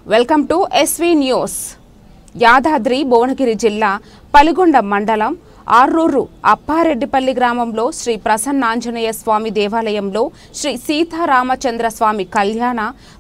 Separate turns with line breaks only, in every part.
Welcome to SV news. Yadadri Bhuvanagiri జిల్లా పలిగొండ మండలం ఆర్రూరు అప్పారెడ్డిపల్లి గ్రామంలో శ్రీ ప్రసన్నాంజనేయ స్వామి దేవాలయంలో శ్రీ సీతారామచంద్ర స్వామి కళ్యాణ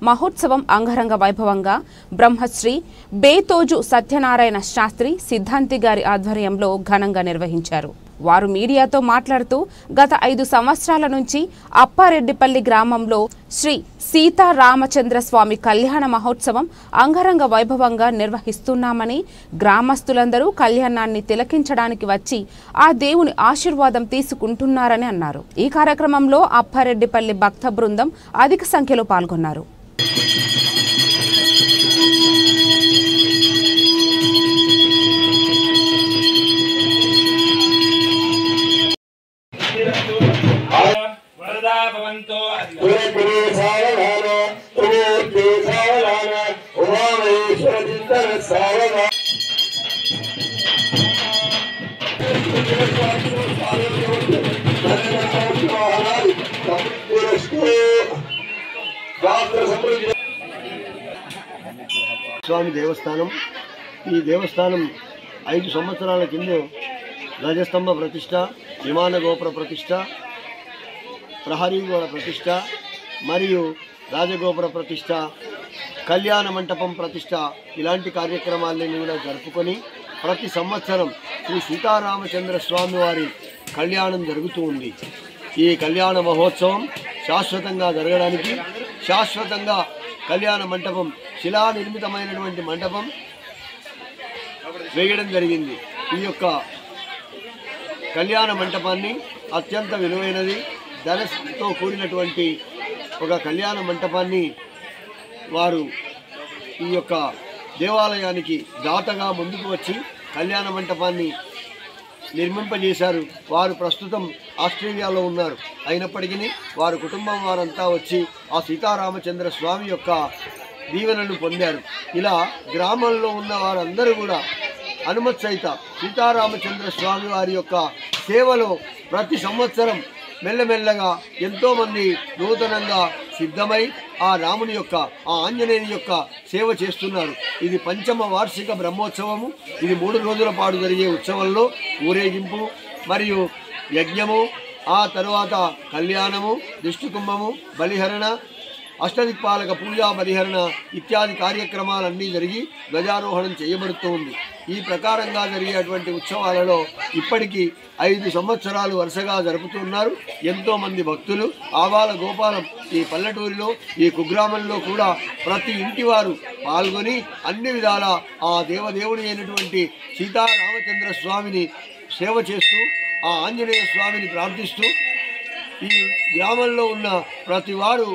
మహోత్సవం అంగరంగ వైభవంగా బ్రహ్మశ్రీ బేతోజు సత్యనారాయణ శాస్త్రి సిద్ధాంతి గారి ఆధ్వర్యంలో ఘనంగా నిర్వహించారు. వారు మీడియాతో మాట్లాడుతూ గత 5 సంవత్సరాల నుంచి అప్పారెడ్డిపల్లి గ్రామంలో శ్రీ సీతారామచంద్ర స్వామి కళ్యాణ మహోత్సవం అంగరంగ వైభవంగా నిర్వహిస్తున్నామని, గ్రామస్తులందరూ కళ్యాణాన్ని తిలకించడానికి వచ్చి ఆ దేవుని ఆశీర్వాదం తీసుకుంటున్నారని అన్నారు. ఈ కార్యక్రమంలో అప్పారెడ్డిపల్లి భక్త బృందం అధిక సంఖ్యలో పాల్గొన్నారు.
స్వామి దేవస్థానం. ఈ దేవస్థానం 5 సంవత్సరాల కింద ధ్వజస్తంభ ప్రతిష్ట, విమాన గోపుర ప్రతిష్ట, ప్రహరీ గోడ ప్రతిష్ట మరియు రాజగోపుర ప్రతిష్ట, కళ్యాణ మంటపం ప్రతిష్ట ఇలాంటి కార్యక్రమాలన్నీ కూడా జరుపుకొని ప్రతి సంవత్సరం శ్రీ సీతారామచంద్ర స్వామి వారి కళ్యాణం జరుగుతూ ఉంది. ఈ కళ్యాణ మహోత్సవం శాశ్వతంగా జరగడానికి శాశ్వతంగా కళ్యాణ మంటపం, శిలా నిర్మితమైనటువంటి మంటపం వేయడం జరిగింది. ఈ యొక్క కళ్యాణ మంటపాన్ని అత్యంత విలువైనది, ధనతో కూడినటువంటి ఒక కళ్యాణ మంటపాన్ని వారు ఈ యొక్క దేవాలయానికి దాతగా ముందుకు వచ్చి కళ్యాణ మంటపాన్ని నిర్మింపజేశారు. వారు ప్రస్తుతం ఆస్ట్రేలియాలో ఉన్నారు. అయినప్పటికీ వారి కుటుంబం వారంతా వచ్చి ఆ సీతారామచంద్ర స్వామి యొక్క దీవెనలు పొందారు. ఇలా గ్రామంలో ఉన్న వారందరూ కూడా అనుమతి సహిత సీతారామచంద్ర స్వామి వారి యొక్క సేవలో ప్రతి సంవత్సరం మెల్లమెల్లగా ఎంతోమంది నూతనంగా సిద్ధమై ఆ రాముని యొక్క, ఆ ఆంజనేయుని యొక్క సేవ చేస్తున్నారు. ఇది 5వ వార్షిక బ్రహ్మోత్సవము. ఇది 3 రోజుల పాటు జరిగే ఉత్సవంలో ఊరేగింపు మరియు యజ్ఞము, ఆ తరువాత కళ్యాణము, దిష్టి కుంభము, బలిహరణ, అష్టదిక్పాలక పూజా బలిహరణ ఇత్యాది కార్యక్రమాలన్నీ జరిగి ధ్వజారోహణం చేయబడుతూ ఉంది. ఈ ప్రకారంగా జరిగేటువంటి ఉత్సవాలలో ఇప్పటికీ 5 సంవత్సరాలు వరుసగా జరుపుతున్నారు. ఎంతోమంది భక్తులు ఆబాల గోపాలం ఈ పల్లెటూరిలో, ఈ కుగ్రామంలో కూడా ప్రతి ఇంటి వారు పాల్గొని అన్ని విధాల ఆ దేవదేవుని అయినటువంటి సీతారామచంద్ర స్వామిని సేవ చేస్తూ, ఆ ఆంజనేయ స్వామిని ప్రార్థిస్తూ ఈ గ్రామంలో ఉన్న ప్రతి వారు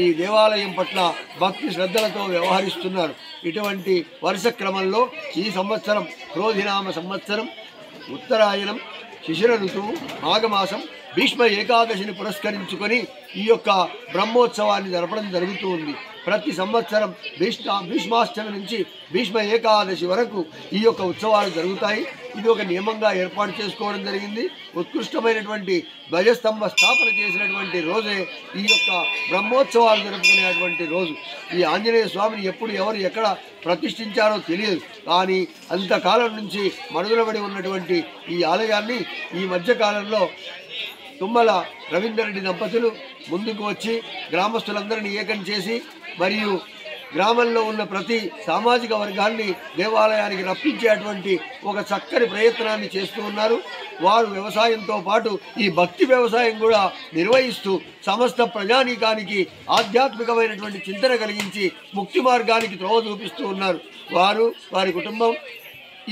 ఈ దేవాలయం పట్ల భక్తి శ్రద్ధలతో వ్యవహరిస్తున్నారు. ఇటువంటి వరుస క్రమంలో ఈ సంవత్సరం క్రోధినామ సంవత్సరం, ఉత్తరాయణం, శిశిర ఋతువు, మాఘమాసం, భీష్మ ఏకాదశిని పురస్కరించుకొని ఈ యొక్క బ్రహ్మోత్సవాన్ని జరపడం జరుగుతూ ఉంది. ప్రతి సంవత్సరం భీష్మాష్టమి నుంచి భీష్మ ఏకాదశి వరకు ఈ యొక్క ఉత్సవాలు జరుగుతాయి. ఇది ఒక నియమంగా ఏర్పాటు చేసుకోవడం జరిగింది. ఉత్కృష్టమైనటువంటి ధ్వజస్తంభ స్థాపన చేసినటువంటి రోజే ఈ యొక్క బ్రహ్మోత్సవాలు జరుపుకునేటువంటి రోజు. ఈ ఆంజనేయ స్వామిని ఎప్పుడు ఎవరు ఎక్కడ ప్రతిష్ఠించారో తెలియదు, కానీ అంతకాలం నుంచి మనుగడబడి ఉన్నటువంటి ఈ ఆలయాన్ని ఈ మధ్యకాలంలో తుమ్మల రవీందర్ రెడ్డి దంపతులు ముందుకు వచ్చి గ్రామస్తులందరినీ ఏకం చేసి మరియు గ్రామంలో ఉన్న ప్రతి సామాజిక వర్గాన్ని దేవాలయానికి రప్పించేటువంటి ఒక చక్కని ప్రయత్నాన్ని చేస్తూ ఉన్నారు. వారు వ్యవసాయంతో పాటు ఈ భక్తి వ్యవసాయం కూడా నిర్వహిస్తూ సమస్త ప్రజానీకానికి ఆధ్యాత్మికమైనటువంటి చింతన కలిగించి ముక్తి మార్గానికి త్రోవ చూపిస్తూ ఉన్నారు. వారు, వారి కుటుంబం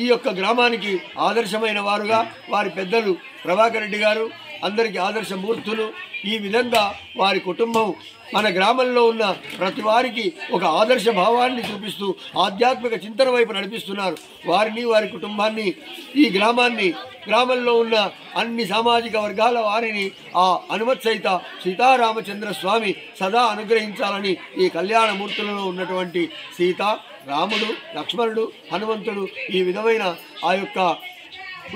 ఈ యొక్క గ్రామానికి ఆదర్శమైన వారుగా, వారి పెద్దలు ప్రభాకర్ రెడ్డి గారు అందరికీ ఆదర్శమూర్తులు. ఈ విధంగా వారి కుటుంబం మన గ్రామంలో ఉన్న ప్రతి వారికి ఒక ఆదర్శ భావాన్ని చూపిస్తూ ఆధ్యాత్మిక చింతన వైపు నడిపిస్తున్నారు. వారిని, వారి కుటుంబాన్ని, ఈ గ్రామంలో ఉన్న అన్ని సామాజిక వర్గాల వారిని ఆ అనుమతి సహిత సీతారామచంద్ర స్వామి సదా అనుగ్రహించాలని ఈ కళ్యాణమూర్తులలో ఉన్నటువంటి సీత, రాముడు, లక్ష్మణుడు, హనుమంతుడు ఈ విధమైన ఆ యొక్క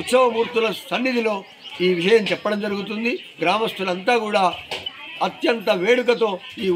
ఉత్సవమూర్తుల సన్నిధిలో ఈ విషయం చెప్పడం జరుగుతుంది. గ్రామస్తులంతా కూడా అత్యంత వేడుకతో ఈ